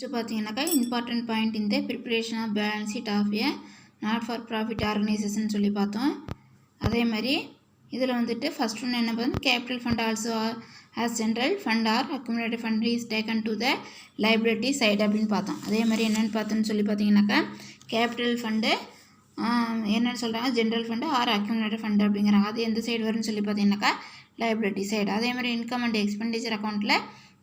Next பார்த்தீங்கன்னாக்கா important point இந்த preparation of balance sheet of a not for profit organisation சொல்லி பார்த்தோம். அதே மாதிரி இதில் வந்துட்டு ஃபஸ்ட் ஒன்று என்ன பார்த்தோம், capital fund also as general fund R accumulated fund is taken to the liability side அப்படின்னு பார்த்தோம். அதே மாதிரி என்னென்னு பார்த்தோன்னு சொல்லி பார்த்தீங்கன்னாக்கா கேபிட்டல் ஃபண்டு என்னென்னு சொல்கிறாங்க, general fund or accumulated fund அப்படிங்கிறாங்க. அது எந்த சைடு வரும்னு சொல்லி பார்த்தீங்கன்னாக்கா லைபிலிட்டி சைடு. அதே மாதிரி இன்கம் அண்ட் எக்ஸ்பெண்டிச்சர் அக்கௌண்ட்டில்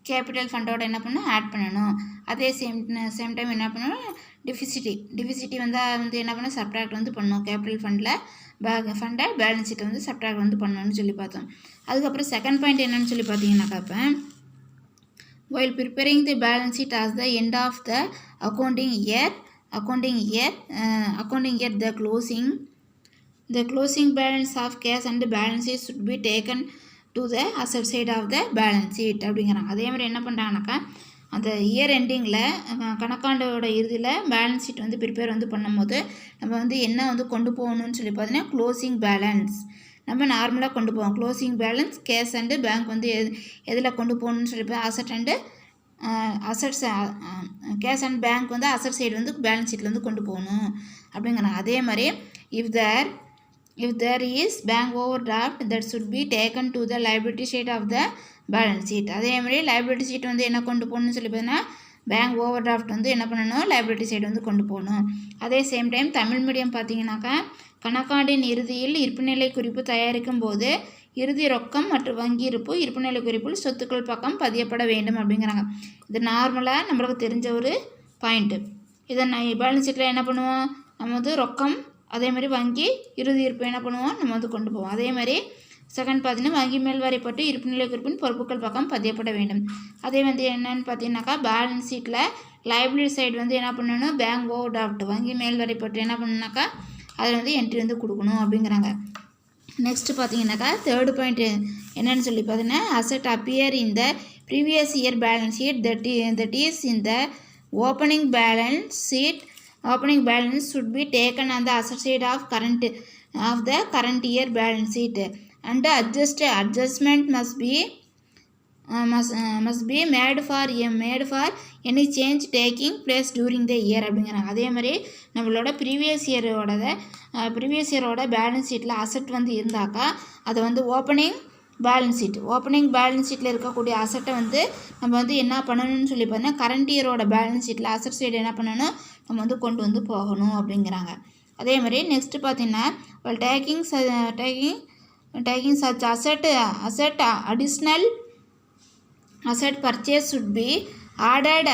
கேபிட்டல் ஃபண்டோட என்ன பண்ணணும், ஆட் பண்ணணும். அதே சேம் டைம் என்ன பண்ணணும், டிஃபிசிட்டி வந்து என்ன பண்ணணும், சப்ட்ராக்ட் வந்து பண்ணணும். கேபிட்டல் ஃபண்டில் ஃபண்டை பேலன்ஸ் ஷீட்டை வந்து சப்ட்ராக்ட் வந்து பண்ணணும்னு சொல்லி பார்த்தோம். அதுக்கப்புறம் செகண்ட் பாயிண்ட் என்னன்னு சொல்லி பார்த்தீங்கன்னாக்கா இப்போ while preparing the balance sheet as the end of the accounting year the closing balance of cash and balance sheet should be taken to the asset side of the balance sheet அப்படிங்கிறாங்க. அதே மாதிரி என்ன பண்ணுறாங்கனாக்கா அந்த year எண்டிங்கில் கணக்காண்டோட இறுதியில் balance sheet வந்து prepare வந்து பண்ணும்போது நம்ம வந்து என்ன வந்து கொண்டு போகணும்னு சொல்லி பார்த்தீங்கன்னா க்ளோசிங் பேலன்ஸ் நம்ம நார்மலாக கொண்டு போவோம். Closing balance cash and bank வந்து எதில் கொண்டு போகணும்னு சொல்லி asset and assets cash and bank வந்து அசட் சைடு வந்து பேலன்ஸ் ஷீட்டில் வந்து கொண்டு போகணும் அப்படிங்கிறாங்க. அதே மாதிரி if there is bank overdraft that should be taken to the liability side of the balance sheet. அதே மாதிரி liability sheet வந்து என்ன கொண்டு போகணும்னு சொல்லி பார்த்தீங்கன்னா பேங்க் ஓவர் டிராஃப்ட் வந்து என்ன பண்ணணும், liability side வந்து கொண்டு போகணும். அதே சேம் டைம் தமிழ் மீடியம் பார்த்தீங்கன்னாக்கா கணக்காண்டின் இறுதியில் இருப்புநிலை குறிப்பு தயாரிக்கும் போது இறுதி ரொக்கம் மற்றும் வங்கி இருப்புநிலை குறிப்பில் சொத்துக்கள் பக்கம் பதியப்பட வேண்டும் அப்படிங்கிறாங்க. இது நார்மலாக நம்மளுக்கு தெரிஞ்ச ஒரு பாயிண்ட்டு. இதை பேலன்ஸ் ஷீட்டில் என்ன பண்ணுவோம், நம்ம வந்து ரொக்கம் அதே மாதிரி வங்கி இறுதி இருப்பு என்ன பண்ணுவோம், நம்ம வந்து கொண்டு போவோம். அதே மாதிரி செகண்ட் பார்த்தீங்கன்னா வங்கி மேல் வரைப்பட்டு இருப்புநிலை குறிப்பின் பொறுப்புகள் பக்கம் பதியப்பட வேண்டும். அதே வந்து என்னென்னு பார்த்தீங்கன்னாக்கா பேலன்ஸ் ஷீட்டில் லைபிலிட்டி சைடு வந்து என்ன பண்ணணும், பேங்க் ஓவர் டிராஃப்ட் வங்கி மேல் வரைப்பட்டு என்ன பண்ணணுனாக்கா அதில் வந்து என்ட்ரி வந்து கொடுக்கணும் அப்படிங்கிறாங்க. நெக்ஸ்ட்டு பார்த்தீங்கன்னாக்கா தேர்டு பாயிண்ட் என்னென்னு சொல்லி பார்த்தீங்கன்னா asset appear in the previous year balance sheet that is in the opening balance sheet. Opening balance should be taken on the asset side of the current year balance sheet and adjustment must be made for any change taking place during the year அப்படிங்கிறாங்க. அதே மாதிரி நம்மளோட previous இயரோட balance ஷீட்டில் asset வந்து இருந்தாக்கா அதை வந்து opening balance ஷீட்டில் இருக்கக்கூடிய அசட்டை வந்து நம்ம வந்து என்ன பண்ணணும்னு சொல்லி பார்த்தீங்கன்னா கரண்ட் இயரோட பேலன்ஸ் ஷீட்டில் அசட் சைடு என்ன பண்ணணும், நம்ம வந்து கொண்டு வந்து போகணும் அப்படிங்கிறாங்க. அதே மாதிரி நெக்ஸ்ட்டு பார்த்தீங்கன்னா taking such asset additional asset purchase should be added.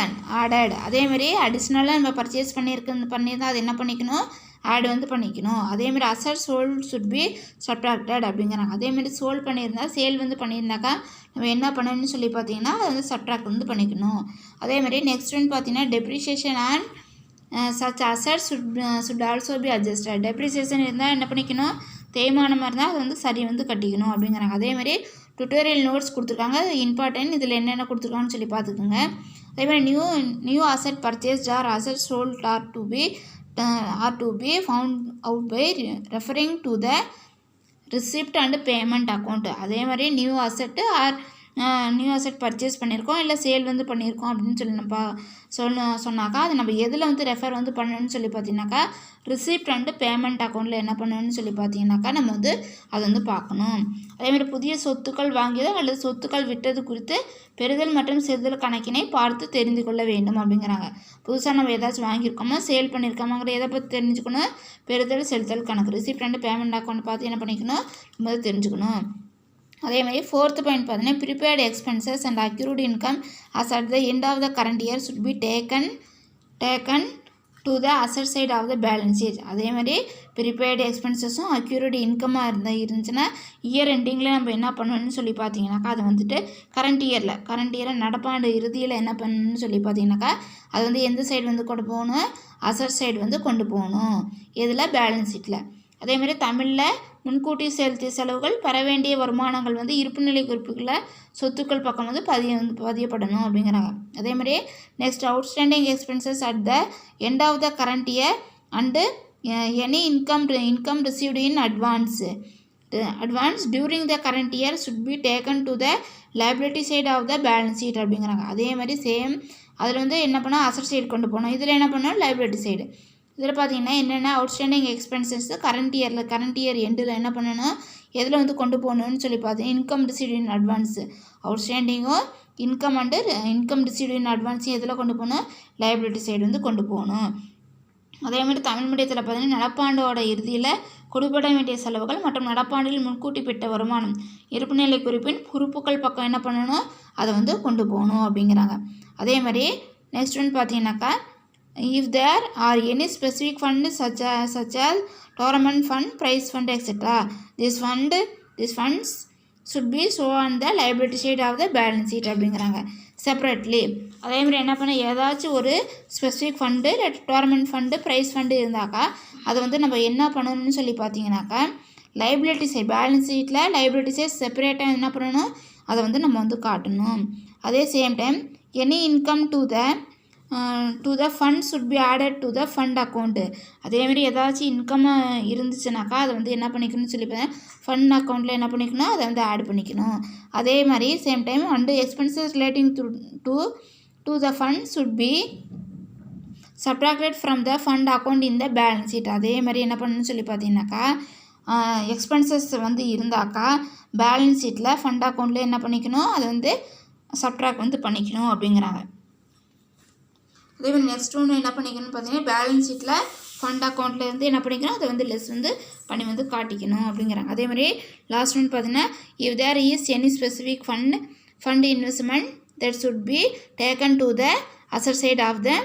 அதே மாதிரி அடிஷ்னலாக நம்ம பர்ச்சேஸ் பண்ணியிருந்தால் அது என்ன பண்ணிக்கணும், ஆட் வந்து பண்ணிக்கணும். அதேமாதிரி asset sold should be subtracted அப்படிங்கிறாங்க. அதேமாதிரி சோல்ட் பண்ணியிருந்தால் சேல் வந்து பண்ணியிருந்தாக்கா நம்ம என்ன பண்ணணும்னு சொல்லி பார்த்தீங்கன்னா அது வந்து சப்ட்ராக்ட் வந்து பண்ணிக்கணும். அதேமாதிரி நெக்ஸ்ட் வந்து பார்த்தீங்கன்னா depreciation and such asset should also be adjusted. Depreciation இருந்தால் என்ன பண்ணிக்கணும், தேய்மானமாக இருந்தால் அது வந்து சரி வந்து கட்டிக்கணும் அப்படிங்கிறாங்க. அதேமாதிரி டுட்டோரியல் நோட்ஸ் கொடுத்துருக்காங்க, இம்பார்ட்டன்ட் இதில் என்னென்ன கொடுத்துருக்காங்கன்னு சொல்லி பார்த்துக்கோங்க. அதேமாதிரி new asset purchased or asset sold or to be found out by referring to the receipt and payment account. அதே மாதிரி நியூ அசட் பர்ச்சேஸ் பண்ணியிருக்கோம் இல்லை சேல் வந்து பண்ணியிருக்கோம் அப்படின்னு சொன்னாக்கா அது நம்ம எதில் வந்து ரெஃபர் வந்து பண்ணணும்னு சொல்லி பார்த்தீங்கன்னாக்கா ரிசிப்ட் அண்டு பேமெண்ட் அக்கௌண்ட்டில் என்ன பண்ணணும்னு சொல்லி பார்த்தீங்கன்னாக்கா நம்ம வந்து அதை வந்து பார்க்கணும். அதேமாதிரி புதிய சொத்துக்கள் வாங்கியது அல்லது சொத்துக்கள் விட்டது குறித்து பெறுதல் மற்றும் செலுத்தல் கணக்கினை பார்த்து தெரிந்து கொள்ள வேண்டும் அப்படிங்கிறாங்க. புதுசாக நம்ம ஏதாச்சும் வாங்கியிருக்கோமோ சேல் பண்ணியிருக்கோமாங்கிற எதை பற்றி தெரிஞ்சுக்கணும், பெறுதல் செலுத்தல் கணக்கு ரிசிப்ட் அண்டு பேமெண்ட் அக்கௌண்ட் பார்த்து என்ன பண்ணிக்கணும், நம்ம தெரிஞ்சுக்கணும். அதே மாதிரி ஃபோர்த் பாயிண்ட் பார்த்தீங்கன்னா prepaid expenses and accrued income as at the end of the current year should be taken to the asset side of the balance sheet. அதே மாதிரி ப்ரிப்பேர்டு எக்ஸ்பென்சஸும் அக்யூர்டு இன்கமாக இருந்துச்சுன்னா இயர் எண்டிங்கில் நம்ம என்ன பண்ணணும்னு சொல்லி பார்த்தீங்கன்னாக்கா அது வந்துட்டு கரண்ட் இயரில் நடப்பாண்டு இறுதியில் என்ன பண்ணணும்னு சொல்லி பார்த்தீங்கன்னாக்கா அது வந்து எந்த சைடு வந்து கொண்டு போகணும், அசட் சைடு வந்து கொண்டு போகணும், எதில் பேலன்ஸ் ஷீட்டில். அதேமாதிரி தமிழில் முன்கூட்டி செலுத்திய செலவுகள் பெற வேண்டிய வருமானங்கள் வந்து இருப்புநிலை குறிப்புகளில் சொத்துக்கள் பக்கம் வந்து பதியப்படணும் அப்படிங்கிறாங்க. அதேமாதிரி next outstanding expenses at the end of the current year and any income received in advance during the current year should be taken to the liability side of the balance sheet அப்படிங்கிறாங்க. அதே மாதிரி same அதில் வந்து என்ன பண்ணால் asset side கொண்டு போகணும். இதில் என்ன பண்ணணும் லைபிலிட்டி சைடு. இதில் பார்த்தீங்கன்னா என்னென்ன அவுட்ஸ்டாண்டிங் எக்ஸ்பென்சஸ் கரண்ட் இயர் எண்டில் என்ன பண்ணணும் எதில் வந்து கொண்டு போகணும்னு சொல்லி பார்த்தீங்கன்னா இன்கம் ரிசீவ்ட் இன் அட்வான்ஸ் அவுட்ஸ்டாண்டிங்கும் இன்கம் ரிசீவ்ட் இன் அட்வான்ஸையும் எதில் கொண்டு போகணும் லைபிலிட்டி சைடு வந்து கொண்டு போகணும். அதே மாதிரி தமிழ் மீடியத்தில் பார்த்தீங்கன்னா நடப்பாண்டோட இறுதியில் கொடுப்பட வேண்டிய செலவுகள் மற்றும் நடப்பாண்டில் முன்கூட்டி பெற்ற வருமானம் இருப்புநிலை குறிப்பின் பொறுப்புகள் பக்கம் என்ன பண்ணணும் அதை வந்து கொண்டு போகணும் அப்படிங்கிறாங்க. அதே மாதிரி நெக்ஸ்ட் வந்து பார்த்தீங்கன்னாக்கா if there are any specific fund such as tournament fund, prize fund, etc. These funds should be shown on the liability side of the balance sheet அப்படிங்கிறாங்க செப்பரேட்லி. அதே மாதிரி என்ன பண்ண ஏதாச்சும் ஒரு specific fund tournament fund prize fund இருந்தாக்கா அதை வந்து நம்ம என்ன பண்ணணும்னு சொல்லி பார்த்தீங்கன்னாக்கா லைபிலிட்டி சைட் பேலன்ஸ் ஷீட்டில் லைபிலிட்டி சைட் செப்பரேட்டாக என்ன பண்ணணும் அதை வந்து நம்ம வந்து காட்டணும். அதே same time any income to the fund should be added to the fund account. அதேமாதிரி ஏதாச்சும் இன்கம் இருந்துச்சுனாக்கா அதை வந்து என்ன பண்ணிக்கணும்னு சொல்லி பார்த்தேன் ஃபண்ட் அக்கௌண்ட்டில் என்ன பண்ணிக்கணும் அதை வந்து ஆட் பண்ணிக்கணும். அதே மாதிரி same time and expenses relating to the fund should B subtracted from the fund account in the balance sheet. அதே மாதிரி என்ன பண்ணணும்னு சொல்லி பார்த்தீங்கன்னாக்கா எக்ஸ்பென்சஸ் வந்து இருந்தாக்கா பேலன்ஸ் ஷீட்டில் ஃபண்ட் அக்கௌண்ட்டில் என்ன பண்ணிக்கணும் அதை வந்து சப்ட்ராக்ட் வந்து பண்ணிக்கணும் அப்படிங்கிறாங்க. அதே மாதிரி நெக்ஸ்ட் ஒன்று என்ன பண்ணிக்கணும்னு பார்த்தீங்கன்னா பேலன்ஸ் ஷீட்டில் ஃபண்ட் அக்கௌண்ட்டில் இருந்து என்ன பண்ணிக்கணும் அதை வந்து லெஸ் வந்து பண்ணி வந்து காட்டிக்கணும் அப்படிங்கிறாங்க. அதே மாதிரி லாஸ்ட் ஒன்று பார்த்தீங்கன்னா if there is any specific fund investment that should be taken to the asset side of the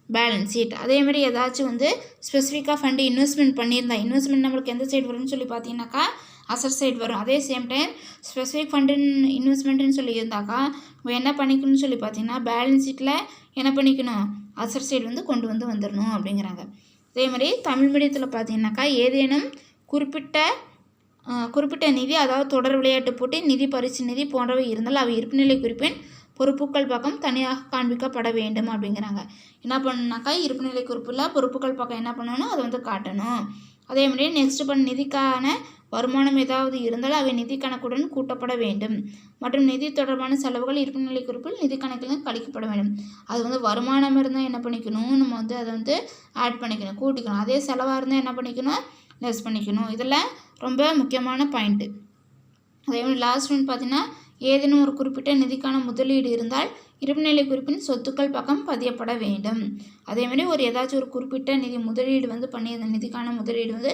balance sheet. அதே மாதிரி ஏதாச்சும் வந்து ஸ்பெசிஃபிக்காக ஃபண்டு இன்வெஸ்ட்மெண்ட் பண்ணியிருந்தா இன்வெஸ்ட்மெண்ட் நம்மளுக்கு எந்த சைடு வரும்னு சொல்லி பார்த்தீங்கன்னாக்கா அசட் சைடு வரும். அதே சேம் டைம் ஸ்பெசிஃபிக் ஃபண்டு இன்வெஸ்ட்மெண்ட்டுன்னு சொல்லி இருந்தாக்கா நம்ம என்ன பண்ணிக்கணும்னு சொல்லி பார்த்தீங்கன்னா பேலன்ஸ் ஷீட்டில் என்ன பண்ணிக்கணும் அசட் சைடு வந்து கொண்டு வந்து வந்துடணும் அப்படிங்கிறாங்க. அதே மாதிரி தமிழ் மீடியத்தில் பார்த்தீங்கன்னாக்கா ஏதேனும் குறிப்பிட்ட நிதி அதாவது தொடர் விளையாட்டு போட்டி நிதி பரிசு நிதி போன்றவை இருந்தால் அவை இருப்புநிலை குறிப்பின் பொறுப்புகள் பக்கம் தனியாக காண்பிக்கப்பட வேண்டும் அப்படிங்கிறாங்க. என்ன பண்ணணுனாக்கா இருப்புநிலை குறிப்பில் பொறுப்புகள் பக்கம் என்ன பண்ணணும் அதை வந்து காட்டணும். அதே மாதிரி நெக்ஸ்ட் நிதிக்கான வருமானம் ஏதாவது இருந்தால் அவை நிதி கணக்குடன் கூட்டப்பட வேண்டும் மற்றும் நிதி தொடர்பான செலவுகள் இருப்புநிலை குறிப்பில் நிதி கணக்கில் கழிக்கப்பட வேண்டும். அது வந்து வருமானம் இருந்தால் என்ன பண்ணிக்கணும் நம்ம வந்து அதை வந்து ஆட் பண்ணிக்கணும் கூட்டிக்கணும். அதே செலவாக இருந்தால் என்ன பண்ணிக்கணும் லெஸ் பண்ணிக்கணும். இதெல்லாம் ரொம்ப முக்கியமான பாயிண்ட்டு. அதே மாதிரி லாஸ்ட் ஒன் பார்த்தீங்கன்னா ஏதேனும் ஒரு குறிப்பிட்ட நிதிக்கான முதலீடு இருந்தால் இருப்புநிலை குறிப்பின் சொத்துக்கள் பக்கம் பதியப்பட வேண்டும். அதேமாதிரி ஏதாச்சும் ஒரு குறிப்பிட்ட முதலீடு வந்து பண்ணியிருந்த நிதிக்கான முதலீடு வந்து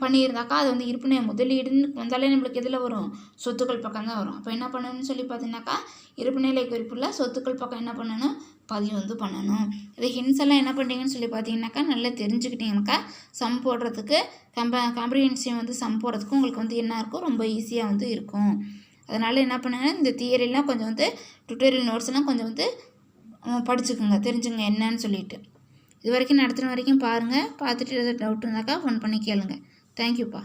பண்ணியிருந்தாக்கா அது வந்து இருப்புநிலை முதலீடுன்னு வந்தாலே நம்மளுக்கு எதில் வரும் சொத்துக்கள் பக்கம் தான் வரும். அப்போ என்ன பண்ணணும்னு சொல்லி பார்த்தீங்கன்னாக்கா இருப்புநிலை குறிப்பில் சொத்துக்கள் பக்கம் என்ன பண்ணணும் பதிவு வந்து பண்ணணும். இது ஹின்ஸ் எல்லாம் என்ன பண்ணுறீங்கன்னு சொல்லி பார்த்தீங்கன்னாக்கா நல்லா தெரிஞ்சுக்கிட்டீங்கன்னாக்கா சம் போடுறதுக்கு காம்ப்ரிஹென்சிவ் வந்து சம் போடுறதுக்கு உங்களுக்கு வந்து என்ன இருக்கும் ரொம்ப ஈஸியாக வந்து இருக்கும். அதனால் என்ன பண்ணுங்கள் இந்த தியரிலாம் கொஞ்சம் வந்து டுட்டோரியல் நோட்ஸ்லாம் கொஞ்சம் வந்து படிச்சுக்கோங்க தெரிஞ்சுங்க என்னன்னு சொல்லிட்டு. இது வரைக்கும் நடத்துகிற வரைக்கும் பாருங்கள். பார்த்துட்டு ஏதாவது டவுட் இருந்தாக்கா ஃபோன் பண்ணி கேளுங்க. தேங்க்யூப்பா.